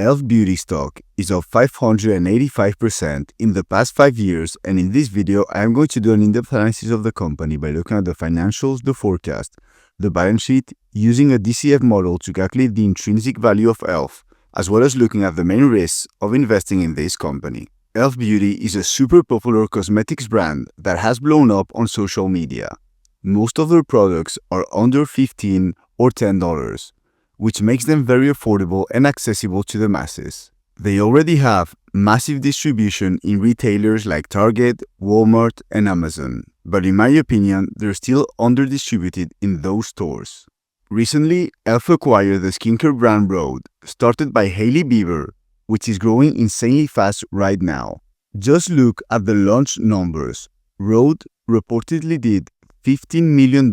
E.L.F. Beauty stock is up 585% in the past 5 years, and in this video I am going to do an in-depth analysis of the company by looking at the financials, the forecast, the balance sheet, using a DCF model to calculate the intrinsic value of E.L.F, as well as looking at the main risks of investing in this company. E.L.F. Beauty is a super popular cosmetics brand that has blown up on social media. Most of their products are under $15 or $10, which makes them very affordable and accessible to the masses. They already have massive distribution in retailers like Target, Walmart, and Amazon, but in my opinion, they're still under-distributed in those stores. Recently, E.L.F. acquired the skincare brand Rhode, started by Hailey Bieber, which is growing insanely fast right now. Just look at the launch numbers. Rhode reportedly did $15 million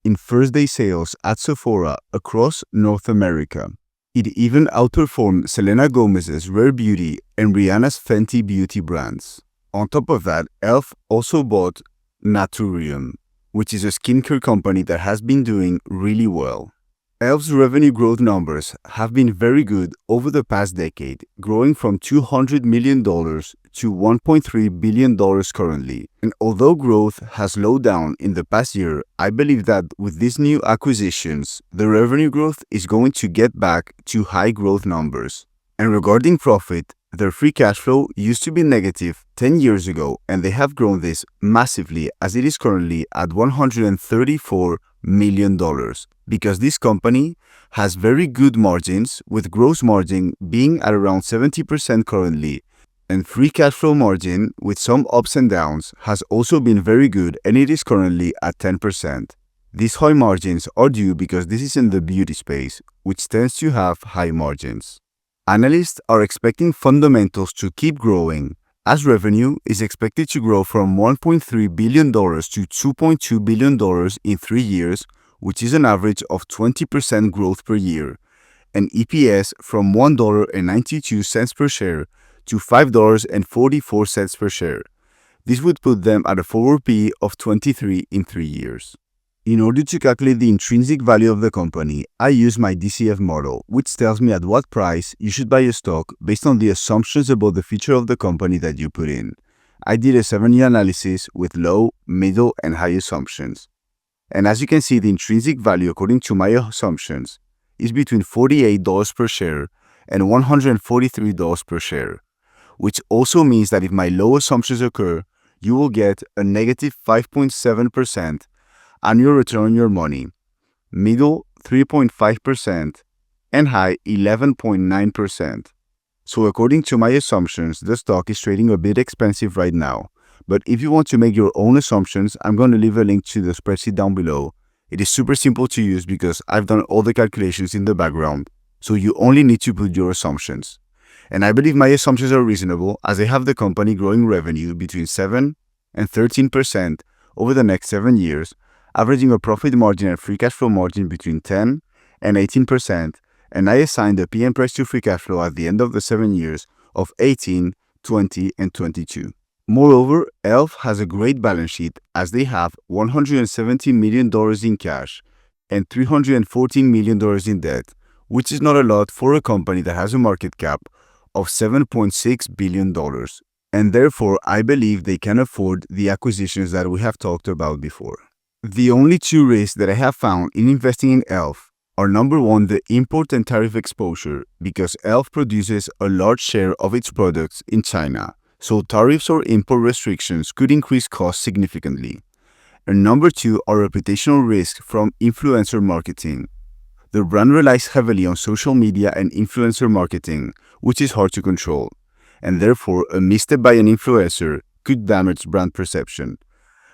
in first-day sales at Sephora across North America. It even outperformed Selena Gomez's Rare Beauty and Rihanna's Fenty Beauty brands. On top of that, E.L.F. also bought Naturium, which is a skincare company that has been doing really well. E.L.F.'s revenue growth numbers have been very good over the past decade, growing from $200 million to $1.3 billion currently. And although growth has slowed down in the past year, I believe that with these new acquisitions, the revenue growth is going to get back to high growth numbers. And regarding profit, their free cash flow used to be negative 10 years ago, and they have grown this massively as it is currently at $134 million, because this company has very good margins, with gross margin being at around 70% currently, and free cash flow margin with some ups and downs has also been very good, and it is currently at 10%. These high margins are due because this is in the beauty space, which tends to have high margins. Analysts are expecting fundamentals to keep growing, as revenue is expected to grow from $1.3 billion to $2.2 billion in 3 years, which is an average of 20% growth per year, and EPS from $1.92 per share to $5.44 per share. This would put them at a forward PE of 23 in 3 years. In order to calculate the intrinsic value of the company, I use my DCF model, which tells me at what price you should buy a stock based on the assumptions about the future of the company that you put in. I did a 7-year analysis with low, middle, and high assumptions. And as you can see, the intrinsic value according to my assumptions is between $48 per share and $143 per share, which also means that if my low assumptions occur, you will get a negative 5.7% annual return on your money, middle 3.5%, and high 11.9%. So according to my assumptions, the stock is trading a bit expensive right now. But if you want to make your own assumptions, I'm going to leave a link to the spreadsheet down below. It is super simple to use because I've done all the calculations in the background, so you only need to put your assumptions. And I believe my assumptions are reasonable, as I have the company growing revenue between 7 and 13% over the next 7 years, averaging a profit margin and free cash flow margin between 10 and 18%, and I assigned a PM price to free cash flow at the end of the 7 years of 18, 20, and 22. Moreover, E.L.F. has a great balance sheet, as they have $170 million in cash and $314 million in debt, which is not a lot for a company that has a market cap of $7.6 billion. And therefore, I believe they can afford the acquisitions that we have talked about before. The only 2 risks that I have found in investing in E.L.F. are number 1, the import and tariff exposure, because E.L.F. produces a large share of its products in China, so tariffs or import restrictions could increase costs significantly. And number 2 are reputational risks from influencer marketing. The brand relies heavily on social media and influencer marketing, which is hard to control, and therefore a misstep by an influencer could damage brand perception.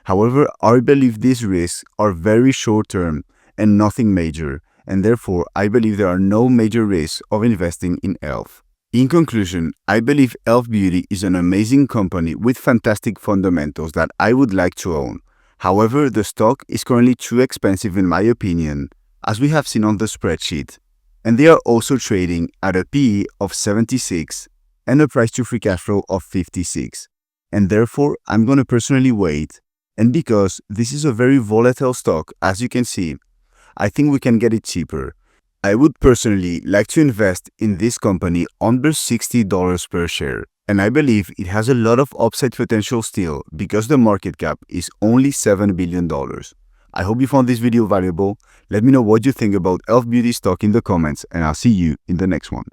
However, I believe these risks are very short-term and nothing major, and therefore I believe there are no major risks of investing in E.L.F. In conclusion, I believe E.L.F. Beauty is an amazing company with fantastic fundamentals that I would like to own. However, the stock is currently too expensive in my opinion, as we have seen on the spreadsheet, and they are also trading at a PE of 76 and a price to free cash flow of 56, and therefore I'm going to personally wait. And because this is a very volatile stock, as you can see, I think we can get it cheaper. I would personally like to invest in this company under $60 per share, and I believe it has a lot of upside potential still because the market cap is only $7 billion. I hope you found this video valuable. Let me know what you think about E.L.F. Beauty stock in the comments, and I'll see you in the next one.